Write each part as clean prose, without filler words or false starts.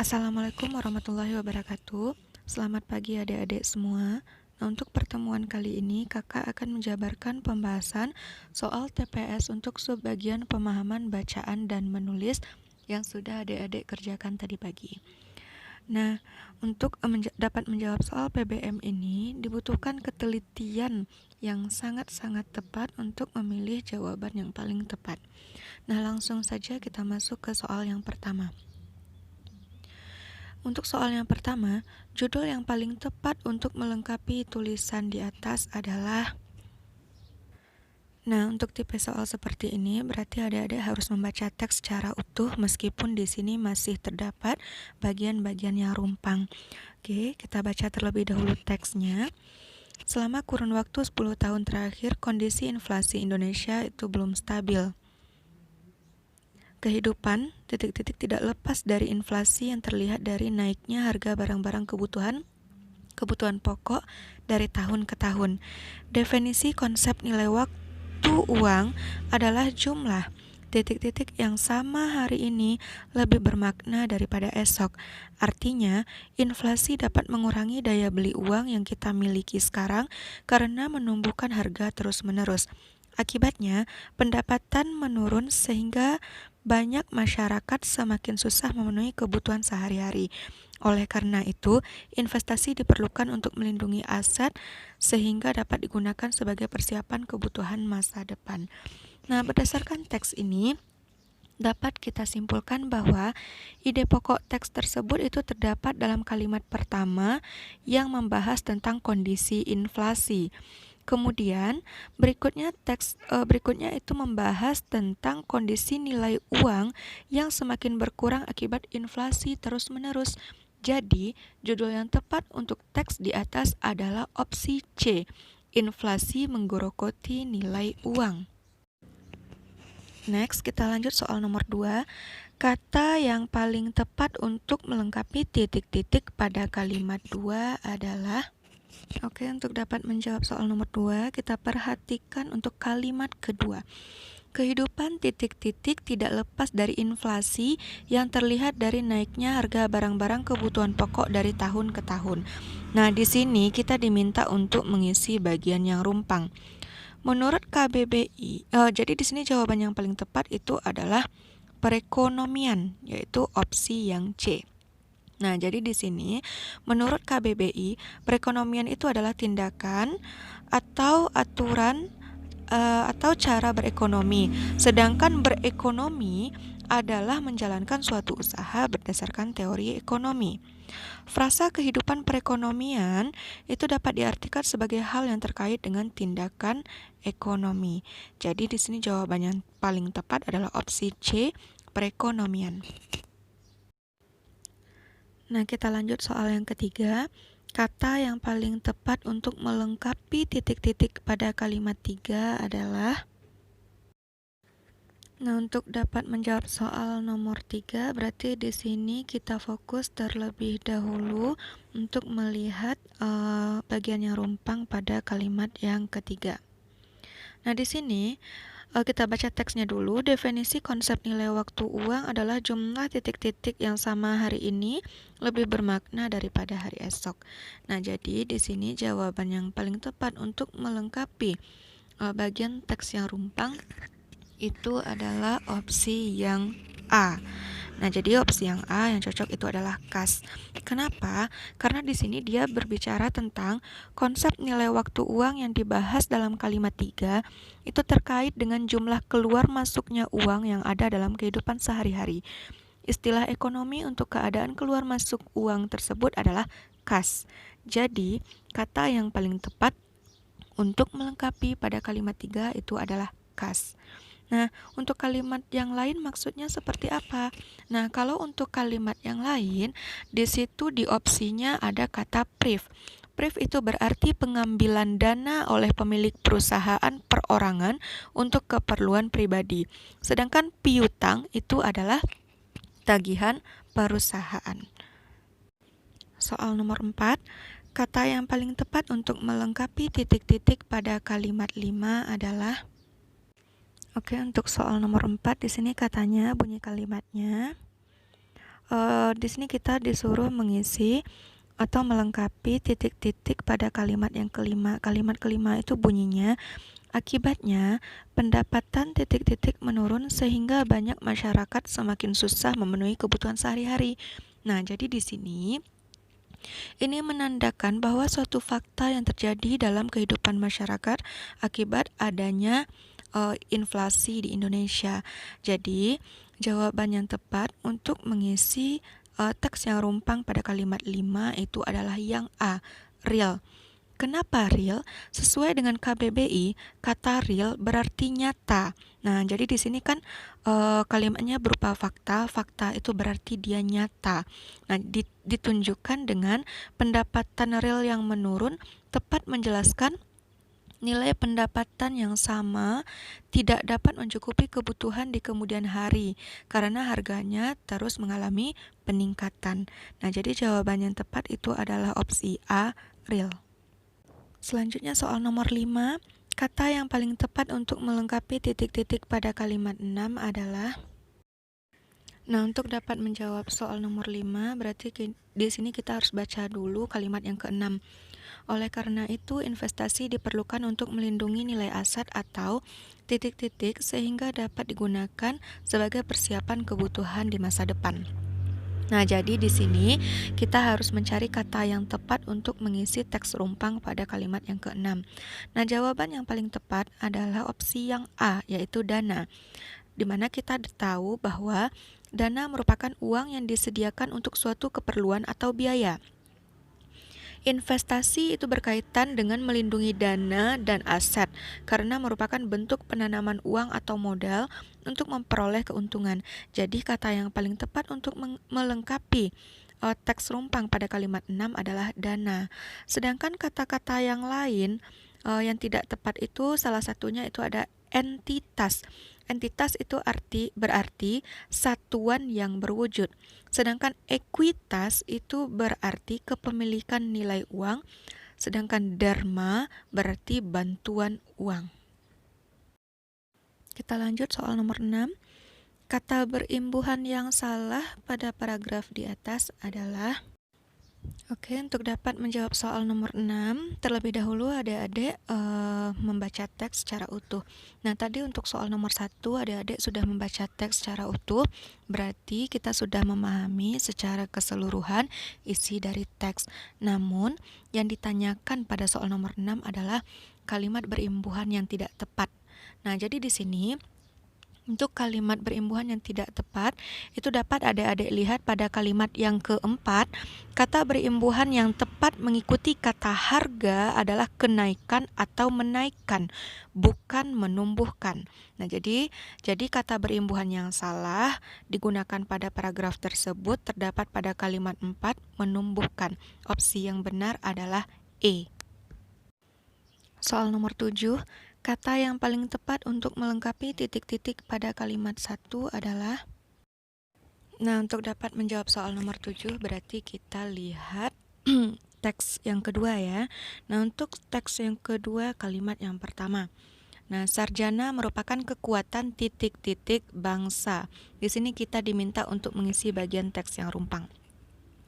Assalamualaikum warahmatullahi wabarakatuh. Selamat pagi adik-adik semua. Nah, untuk pertemuan kali ini, kakak akan menjabarkan pembahasan soal TPS untuk subbagian pemahaman bacaan dan menulis yang sudah adik-adik kerjakan tadi pagi. Nah, untuk dapat menjawab soal PBM ini, dibutuhkan ketelitian yang sangat-sangat tepat untuk memilih jawaban yang paling tepat. Nah, langsung saja kita masuk ke soal yang pertama. Untuk soal yang pertama, judul yang paling tepat untuk melengkapi tulisan di atas adalah. Nah, untuk tipe soal seperti ini berarti adik-adik harus membaca teks secara utuh meskipun di sini masih terdapat bagian-bagian yang rumpang. Oke, kita baca terlebih dahulu teksnya. Selama kurun waktu 10 tahun terakhir, kondisi inflasi Indonesia itu belum stabil. Kehidupan tidak lepas dari inflasi yang terlihat dari naiknya harga barang-barang kebutuhan pokok dari tahun ke tahun. Definisi konsep nilai waktu uang adalah jumlah yang sama hari ini lebih bermakna daripada esok. Artinya, inflasi dapat mengurangi daya beli uang yang kita miliki sekarang karena menumbuhkan harga terus-menerus. Akibatnya, pendapatan menurun sehingga banyak masyarakat semakin susah memenuhi kebutuhan sehari-hari. Oleh karena itu, investasi diperlukan untuk melindungi aset sehingga dapat digunakan sebagai persiapan kebutuhan masa depan. Nah, berdasarkan teks ini, dapat kita simpulkan bahwa ide pokok teks tersebut itu terdapat dalam kalimat pertama yang membahas tentang kondisi inflasi. Kemudian berikutnya itu membahas tentang kondisi nilai uang yang semakin berkurang akibat inflasi terus-menerus. Jadi, judul yang tepat untuk teks di atas adalah opsi C, inflasi menggerogoti nilai uang. Next, kita lanjut soal nomor 2. Kata yang paling tepat untuk melengkapi titik-titik pada kalimat 2 adalah. Oke, untuk dapat menjawab soal nomor 2, kita perhatikan untuk kalimat kedua. Kehidupan tidak lepas dari inflasi yang terlihat dari naiknya harga barang-barang kebutuhan pokok dari tahun ke tahun. Nah, di sini kita diminta untuk mengisi bagian yang rumpang. Menurut KBBI, jadi di sini jawaban yang paling tepat itu adalah perekonomian, yaitu opsi yang C. Nah, jadi di sini menurut KBBI, perekonomian itu adalah tindakan atau aturan atau cara berekonomi. Sedangkan berekonomi adalah menjalankan suatu usaha berdasarkan teori ekonomi. Frasa kehidupan perekonomian itu dapat diartikan sebagai hal yang terkait dengan tindakan ekonomi. Jadi di sini jawaban yang paling tepat adalah opsi C, perekonomian. Nah, kita lanjut soal yang ketiga. Kata yang paling tepat untuk melengkapi titik-titik pada kalimat 3 adalah. Nah, untuk dapat menjawab soal nomor 3, berarti di sini kita fokus terlebih dahulu untuk melihat bagian yang rumpang pada kalimat yang ketiga. Nah, di sini kita baca teksnya dulu. Definisi konsep nilai waktu uang adalah jumlah titik-titik yang sama hari ini lebih bermakna daripada hari esok. Nah, jadi di sini jawaban yang paling tepat untuk melengkapi bagian teks yang rumpang itu adalah opsi yang A. Nah, jadi opsi yang A yang cocok itu adalah kas. Kenapa? Karena di sini dia berbicara tentang konsep nilai waktu uang yang dibahas dalam kalimat 3 itu terkait dengan jumlah keluar masuknya uang yang ada dalam kehidupan sehari-hari. Istilah ekonomi untuk keadaan keluar masuk uang tersebut adalah kas. Jadi, kata yang paling tepat untuk melengkapi pada kalimat 3 itu adalah kas. Nah, untuk kalimat yang lain maksudnya seperti apa? Nah, kalau untuk kalimat yang lain, di situ di opsinya ada kata priv. Priv itu berarti pengambilan dana oleh pemilik perusahaan perorangan untuk keperluan pribadi. Sedangkan piutang itu adalah tagihan perusahaan. Soal nomor 4, kata yang paling tepat untuk melengkapi titik-titik pada kalimat 5 adalah. Oke, untuk soal nomor 4 di sini katanya bunyi kalimatnya di sini kita disuruh mengisi atau melengkapi titik-titik pada kalimat yang kelima. Kalimat kelima itu bunyinya, akibatnya pendapatan titik-titik menurun sehingga banyak masyarakat semakin susah memenuhi kebutuhan sehari-hari. Nah, jadi di sini ini menandakan bahwa suatu fakta yang terjadi dalam kehidupan masyarakat akibat adanya inflasi di Indonesia. Jadi, jawaban yang tepat untuk mengisi teks yang rumpang pada kalimat 5 itu adalah yang A, real. Kenapa real? Sesuai dengan KBBI, kata real berarti nyata. Nah, jadi di sini kan kalimatnya berupa fakta. Fakta itu berarti dia nyata. Nah, ditunjukkan dengan pendapatan real yang menurun tepat menjelaskan nilai pendapatan yang sama tidak dapat mencukupi kebutuhan di kemudian hari karena harganya terus mengalami peningkatan. Nah, jadi jawaban yang tepat itu adalah opsi A, real. Selanjutnya soal nomor 5, kata yang paling tepat untuk melengkapi titik-titik pada kalimat 6 adalah. Nah, untuk dapat menjawab soal nomor 5, berarti di sini kita harus baca dulu kalimat yang ke-6. Oleh karena itu, investasi diperlukan untuk melindungi nilai aset atau titik-titik sehingga dapat digunakan sebagai persiapan kebutuhan di masa depan. Nah, jadi di sini kita harus mencari kata yang tepat untuk mengisi teks rumpang pada kalimat yang ke-6. Nah, jawaban yang paling tepat adalah opsi yang A, yaitu dana. Di mana kita tahu bahwa dana merupakan uang yang disediakan untuk suatu keperluan atau biaya. Investasi itu berkaitan dengan melindungi dana dan aset karena merupakan bentuk penanaman uang atau modal untuk memperoleh keuntungan. Jadi kata yang paling tepat untuk melengkapi teks rumpang pada kalimat 6 adalah dana. Sedangkan kata-kata yang lain yang tidak tepat itu salah satunya itu ada entitas. Entitas itu berarti satuan yang berwujud. Sedangkan ekuitas itu berarti kepemilikan nilai uang. Sedangkan dharma berarti bantuan uang. Kita lanjut soal nomor 6. Kata berimbuhan yang salah pada paragraf di atas adalah. Oke, untuk dapat menjawab soal nomor 6, terlebih dahulu adik-adik membaca teks secara utuh. Nah, tadi untuk soal nomor 1, adik-adik sudah membaca teks secara utuh, berarti kita sudah memahami secara keseluruhan isi dari teks. Namun, yang ditanyakan pada soal nomor 6 adalah kalimat berimbuhan yang tidak tepat. Nah, jadi di sini untuk kalimat berimbuhan yang tidak tepat, itu dapat adik-adik lihat pada kalimat yang keempat. Kata berimbuhan yang tepat mengikuti kata harga adalah kenaikan atau menaikkan, bukan menumbuhkan. Nah, jadi kata berimbuhan yang salah digunakan pada paragraf tersebut terdapat pada kalimat 4, menumbuhkan. Opsi yang benar adalah E. Soal nomor 7. Kata yang paling tepat untuk melengkapi titik-titik pada kalimat 1 adalah. Nah, untuk dapat menjawab soal nomor 7 berarti kita lihat teks yang kedua ya. Nah, untuk teks yang kedua kalimat yang pertama. Nah, sarjana merupakan kekuatan titik-titik bangsa. Di sini kita diminta untuk mengisi bagian teks yang rumpang.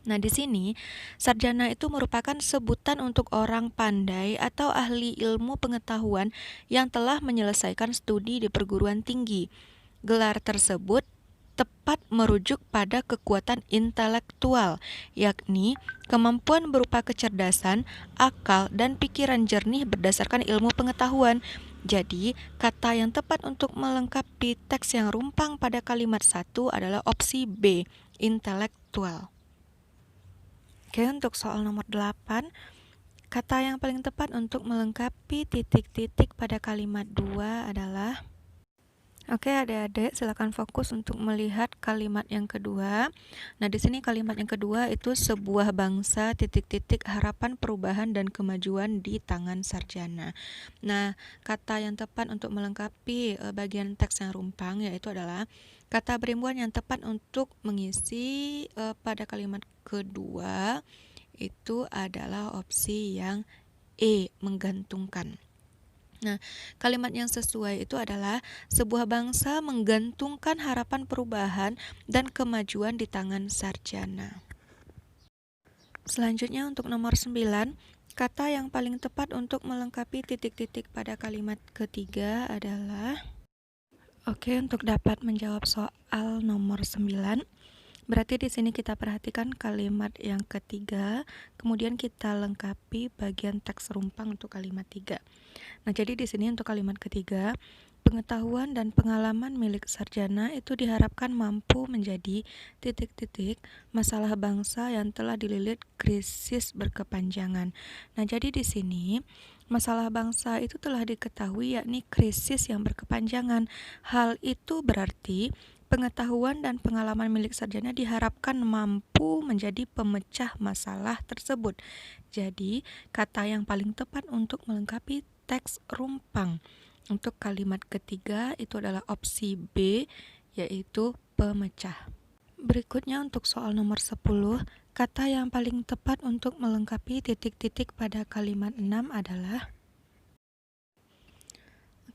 Nah, di sini sarjana itu merupakan sebutan untuk orang pandai atau ahli ilmu pengetahuan yang telah menyelesaikan studi di perguruan tinggi. Gelar tersebut tepat merujuk pada kekuatan intelektual, yakni kemampuan berupa kecerdasan, akal, dan pikiran jernih berdasarkan ilmu pengetahuan. Jadi, kata yang tepat untuk melengkapi teks yang rumpang pada kalimat 1 adalah opsi B, intelektual. Oke, untuk soal nomor 8, kata yang paling tepat untuk melengkapi titik-titik pada kalimat 2 adalah. Oke, adik-adik silakan fokus untuk melihat kalimat yang kedua. Nah, di sini kalimat yang kedua itu sebuah bangsa titik-titik harapan perubahan dan kemajuan di tangan sarjana. Nah, kata yang tepat untuk melengkapi bagian teks yang rumpang yaitu adalah kata berimbuhan yang tepat untuk mengisi pada kalimat kedua itu adalah opsi yang E, menggantungkan. Nah, kalimat yang sesuai itu adalah sebuah bangsa menggantungkan harapan perubahan dan kemajuan di tangan sarjana. Selanjutnya untuk nomor 9, kata yang paling tepat untuk melengkapi titik-titik pada kalimat ketiga adalah untuk dapat menjawab soal nomor 9, berarti di sini kita perhatikan kalimat yang ketiga, kemudian kita lengkapi bagian teks rumpang untuk kalimat 3. Nah, jadi di sini untuk kalimat ketiga, pengetahuan dan pengalaman milik sarjana itu diharapkan mampu menjadi titik-titik masalah bangsa yang telah dililit krisis berkepanjangan. Nah, jadi di sini masalah bangsa itu telah diketahui yakni krisis yang berkepanjangan. Hal itu berarti pengetahuan dan pengalaman milik sarjana diharapkan mampu menjadi pemecah masalah tersebut. Jadi, kata yang paling tepat untuk melengkapi teks rumpang untuk kalimat ketiga itu adalah opsi B, yaitu pemecah. Berikutnya untuk soal nomor 10, kata yang paling tepat untuk melengkapi titik-titik pada kalimat 6 adalah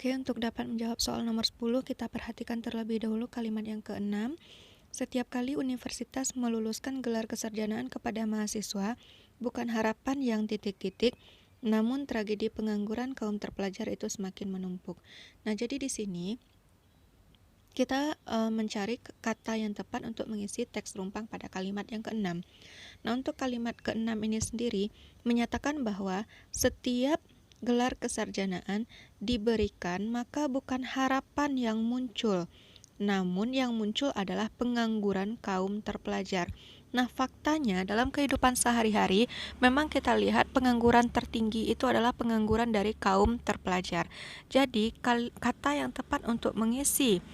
untuk dapat menjawab soal nomor 10, kita perhatikan terlebih dahulu kalimat yang ke-6. Setiap kali universitas meluluskan gelar kesarjanaan kepada mahasiswa, bukan harapan yang titik-titik, namun tragedi pengangguran kaum terpelajar itu semakin menumpuk. Nah, jadi di sini kita mencari kata yang tepat untuk mengisi teks rumpang pada kalimat yang ke-6. Nah, untuk kalimat ke-6 ini sendiri menyatakan bahwa setiap gelar kesarjanaan diberikan, maka bukan harapan yang muncul, namun yang muncul adalah pengangguran kaum terpelajar. Nah, faktanya dalam kehidupan sehari-hari memang kita lihat pengangguran tertinggi itu adalah pengangguran dari kaum terpelajar. Jadi, kata yang tepat untuk mengisi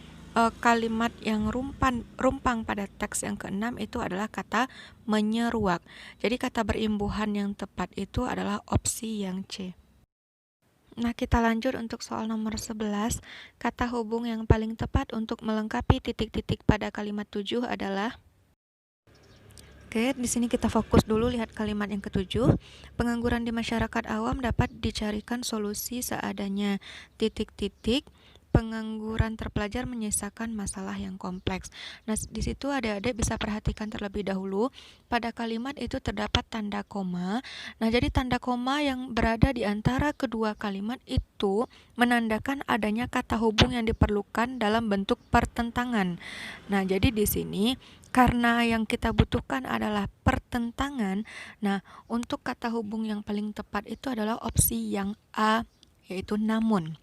kalimat yang rumpang pada teks yang ke-6 itu adalah kata menyeruak. Jadi, kata berimbuhan yang tepat itu adalah opsi yang C. Nah, kita lanjut untuk soal nomor 11. Kata hubung yang paling tepat untuk melengkapi titik-titik pada kalimat 7 adalah di sini kita fokus dulu lihat kalimat yang ke-7. Pengangguran di masyarakat awam dapat dicarikan solusi seadanya. Titik-titik. Pengangguran terpelajar menyisakan masalah yang kompleks. Nah, di situ adik-adik bisa perhatikan terlebih dahulu pada kalimat itu terdapat tanda koma. Nah, jadi tanda koma yang berada di antara kedua kalimat itu menandakan adanya kata hubung yang diperlukan dalam bentuk pertentangan. Nah, jadi di sini karena yang kita butuhkan adalah pertentangan, nah untuk kata hubung yang paling tepat itu adalah opsi yang A, yaitu namun.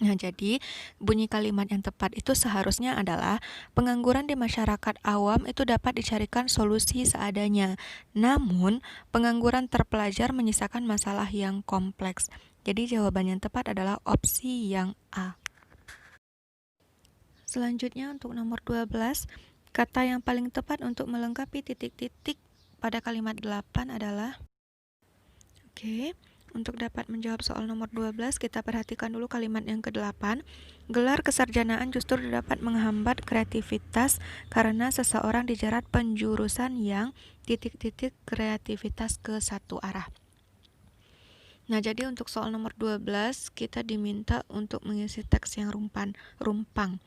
Nah, jadi bunyi kalimat yang tepat itu seharusnya adalah pengangguran di masyarakat awam itu dapat dicarikan solusi seadanya. Namun, pengangguran terpelajar menyisakan masalah yang kompleks. Jadi jawaban yang tepat adalah opsi yang A. Selanjutnya untuk nomor 12, kata yang paling tepat untuk melengkapi titik-titik pada kalimat 8 adalah untuk dapat menjawab soal nomor 12, kita perhatikan dulu kalimat yang ke-8. Gelar kesarjanaan justru dapat menghambat kreativitas karena seseorang dijerat penjurusan yang titik-titik kreativitas ke satu arah. Nah, jadi untuk soal nomor 12, kita diminta untuk mengisi teks yang rumpang.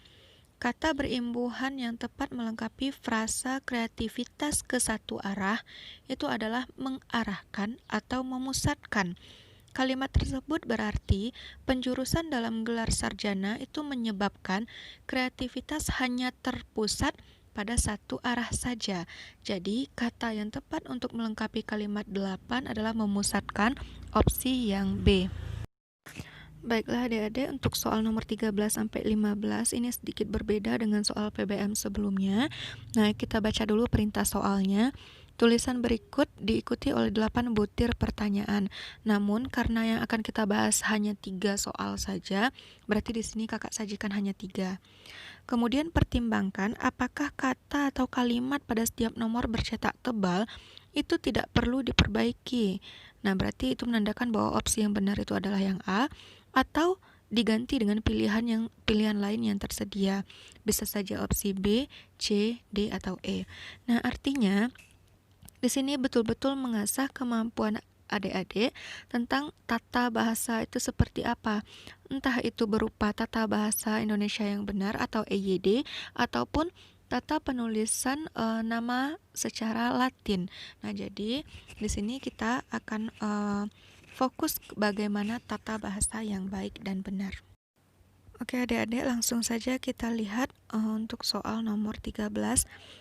Kata berimbuhan yang tepat melengkapi frasa kreativitas ke satu arah itu adalah mengarahkan atau memusatkan. Kalimat tersebut berarti penjurusan dalam gelar sarjana itu menyebabkan kreativitas hanya terpusat pada satu arah saja. Jadi, kata yang tepat untuk melengkapi kalimat 8 adalah memusatkan, opsi yang B. Baiklah adik-adik, untuk soal nomor 13-15 ini sedikit berbeda dengan soal PBM sebelumnya. Nah, kita baca dulu perintah soalnya. Tulisan berikut diikuti oleh 8 butir pertanyaan. Namun, karena yang akan kita bahas hanya 3 soal saja, berarti di sini kakak sajikan hanya 3. Kemudian pertimbangkan apakah kata atau kalimat pada setiap nomor bercetak tebal itu tidak perlu diperbaiki. Nah, berarti itu menandakan bahwa opsi yang benar itu adalah yang A, atau diganti dengan pilihan lain yang tersedia. Bisa saja opsi B, C, D, atau E. Nah, artinya di sini betul-betul mengasah kemampuan adik-adik tentang tata bahasa itu seperti apa. Entah itu berupa tata bahasa Indonesia yang benar atau EYD, ataupun tata penulisan nama secara Latin. Nah, jadi di sini kita akan fokus bagaimana tata bahasa yang baik dan benar. Oke adik-adik, langsung saja kita lihat untuk soal nomor 13.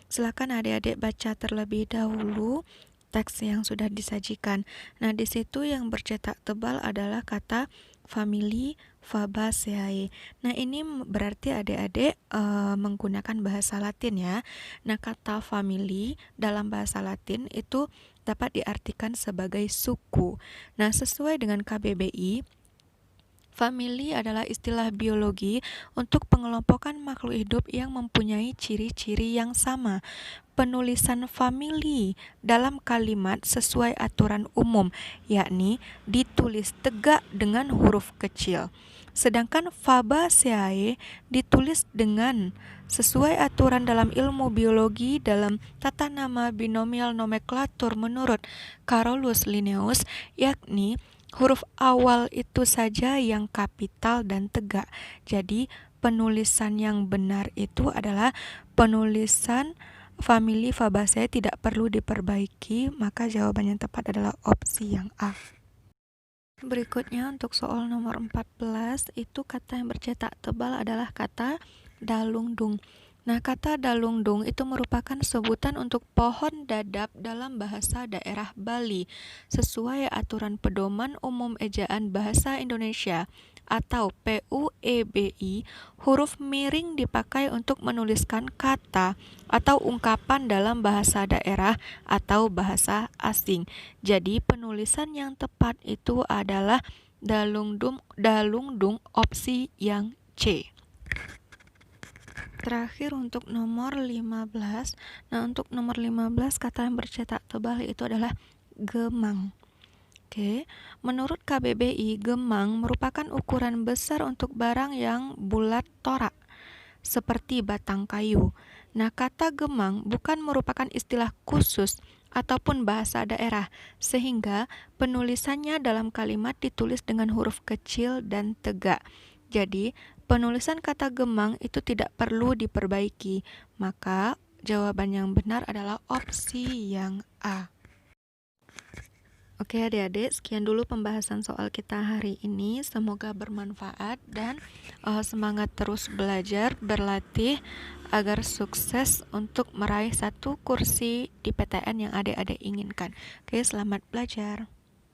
Silakan adik-adik baca terlebih dahulu teks yang sudah disajikan. Nah, di situ yang bercetak tebal adalah kata family Fabaceae. Nah, ini berarti adik-adik menggunakan bahasa Latin ya. Nah, kata family dalam bahasa Latin itu dapat diartikan sebagai suku. Nah, sesuai dengan KBBI, famili adalah istilah biologi untuk pengelompokan makhluk hidup yang mempunyai ciri-ciri yang sama. Penulisan famili dalam kalimat sesuai aturan umum, yakni ditulis tegak dengan huruf kecil. Sedangkan Fabaceae ditulis dengan sesuai aturan dalam ilmu biologi dalam tata nama binomial nomenklatur menurut Carolus Linnaeus, yakni huruf awal itu saja yang kapital dan tegak. Jadi penulisan yang benar itu adalah penulisan famili Fabaceae tidak perlu diperbaiki, maka jawaban yang tepat adalah opsi yang A. Berikutnya untuk soal nomor 14, itu kata yang bercetak tebal adalah kata dalungdung. Nah, kata dalungdung itu merupakan sebutan untuk pohon dadap dalam bahasa daerah Bali, sesuai aturan pedoman umum ejaan bahasa Indonesia atau PUEBI. Huruf miring dipakai untuk menuliskan kata atau ungkapan dalam bahasa daerah atau bahasa asing. Jadi penulisan yang tepat itu adalah dalungdung opsi yang C. Terakhir untuk nomor 15. Nah, untuk nomor 15 kata yang bercetak tebal itu adalah gemang. Oke, menurut KBBI, gemang merupakan ukuran besar untuk barang yang bulat torak, seperti batang kayu. Nah, kata gemang bukan merupakan istilah khusus ataupun bahasa daerah, sehingga penulisannya dalam kalimat ditulis dengan huruf kecil dan tegak. Jadi, penulisan kata gemang itu tidak perlu diperbaiki, maka jawaban yang benar adalah opsi yang A. Oke adik-adik, sekian dulu pembahasan soal kita hari ini. Semoga bermanfaat dan semangat terus belajar, berlatih agar sukses untuk meraih 1 kursi di PTN yang adik-adik inginkan. Oke, selamat belajar.